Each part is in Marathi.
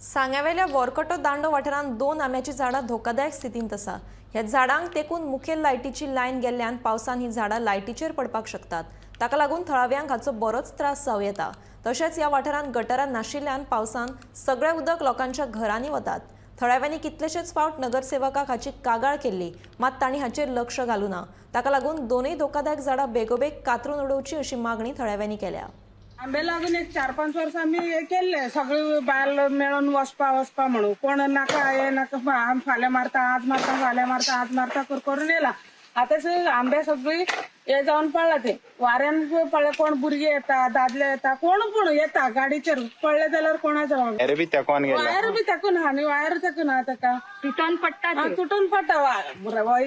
सांग्यावेल्या वरकटो दांडो वाठारांत दोन आंब्याची झाडां धोकादायक स्थितींत आसा। ह्या झाडांक तेकून मुखेल लायटीची लायन गेल्ल्यान पावसान ही झाडां लायटीचेर पडपाक शकतात। ताका लागून थळाव्यांक हाचो बरोच त्रास जावं येता। तशेंच ह्या वाठारांत गटारां नाशिल्ल्यान पावसान सगळे उदक लोकांच्या घरांनी वतात। थळाव्यांनी कितलेशेच फावट नगरसेवकाक हाची कागाळ केल्ली, मात तांणी हाचेर लक्ष घालूं ना। ताका लागून दोनूय धोकादायक झाडां बेगोबेग कातरून उडोवची अशी मागणी थळाव्यांनी केल्या। आंबे लागून एक 4-5 वर्ष आम्ही हे केले सगळे बायल मेळून वचपा म्हणून कोण नाका हे नाका फाल्यां मारता आज मारता फाल्यां मारता आज मारता करून येला। आता आंबे सगळी हे जाऊन पडला ते वाऱ्यान पडले कोण भुरगे येता दादले येता कोण येता गाडीचेर पडले जाल्यार कोणाचो वायर बी तेकून आनी वायर तेकून हा ताका तुटून पडटा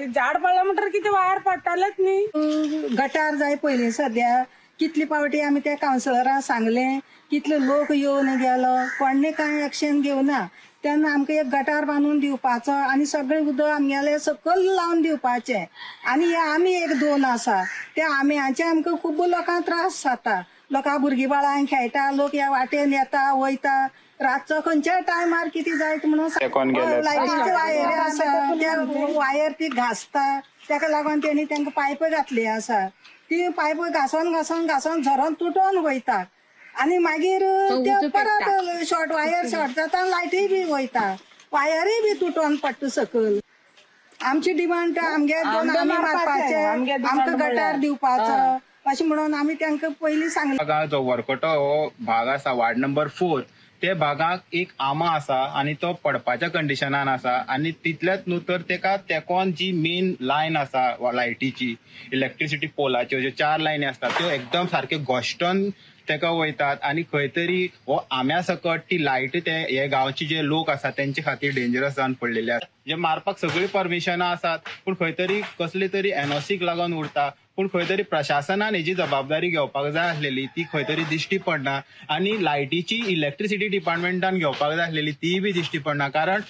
झाड पडला म्हणटर किती वायर पडटालेच न्ही। गटार जाय पयली सद्या कितली पावटी आमी त्या कावन्सिलरांक सांगलें, कितले लोक येवन गेलो, कोणें कांय एक्शन घेवना। तेन्ना आमकां एक गटार बांदून दिवपाचो आनी सगळें उदक आमगेलें सकयल लावन दिवपाचें। आनी हे आमी एक दोन आसा त्या आंब्याचे आमकां खूब लोकांक त्रास जाता। लोकां भुरगीं बाळां खेळटा, लोक ह्या वाटेन येता वयता, रातचो खंयच्याय टायमार कितें जायत म्हणून लायटीचे वायरी आसा त्या वायर ती घासता, ताका लागून तेणी तांकां पायप घातली आसा। ती पायप घासून झरोन तुटून वयता आनी मागीर ते परत शॉर्ट वायर शॉर्ट जाता लायटी बी वयता, वायरूय बी तुटून पडटा सकयल। आमची डिमांड आमगे दोन आंबे मारपाचे, आमकां गटार दिवपाचो अशें म्हणून आमी तांकां पयलीं सांगलें। जो वरकटो हो भाग आसा वार्ड नंबर 4 ते भागाक एक आंबो आसा आनी तो पडपाच्या कंडिशनान आसा आनी तितलेच न्हू तर तेका तेकोन जी मेन लायन आसा लायटीची इलेक्ट्रिसिटी पोलाच्यो ज्यो 4 लायनी असतात त्यो एकदम सारखे घोश्टून तेका वयतात आनी खंय तरी हो आंब्या सकट ती लायट ते हे गांवचे जे लोक आसात तेंचे खातीर डेंजरस जावन पडलेले आसा। जे मारपाक सगळी परमिशनां आसात पूण खंय तरी कसली तरी एनओसीक लागून उरता, पूण खंय तरी प्रशासनान हेजी जबाबदारी घेवपाक जाय आसलेली ती खंय तरी दिश्टी पडना आनी लायटीची इलेक्ट्रिसिटी डिपार्टमेंटान घेवपाक जाय आसलेली ती बी दिश्टी पडना। कारण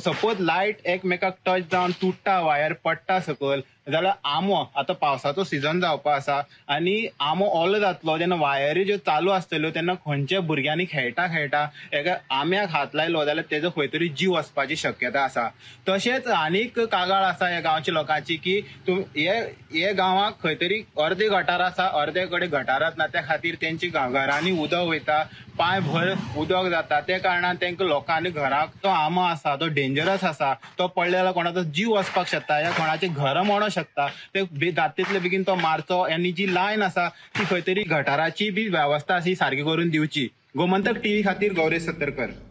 सपोज लायट एकमेकाक टच जावन तुटता वायर पडटा सकयल जाल्यार आंबो आतां पावसाचो सीझन जावपा आसा आनी आंबो ओलो जातलो जेन्ना वायरी ज्यो चालू आसतल्यो तेन्ना खंयच्या भुरग्यांनी खेळटा हेका आंब्याक हात लायलो जाल्यार तेजो खंय तरी जीव वचपाची शक्यता आसा। तशेंच आनीक कागाळ आसा ह्या गांवच्या लोकांची की हे गांवाक खंय तरी अर्दे गटार आसा अर्दे कडेन गटारात ना, त्या खातीर तेंची घरांनी उदक वयता, पांय भर उदक जाता, त्या कारणान तेंकां लोकांनी घराक तो आंबो आसा तो डेंजरस आसा, तो पडले जाल्यार कोणाचो जीव वचपाक शकता या कोणाचे घर मोडों शकता। ते तितले बेगीन तो मारचो आनी जी लायन आसा ती खंय तरी गटाराची बी वेवस्था अशी सारखी करून दिवची। गोमंतक टीव्ही खातीर गौरेश सत्तरकर।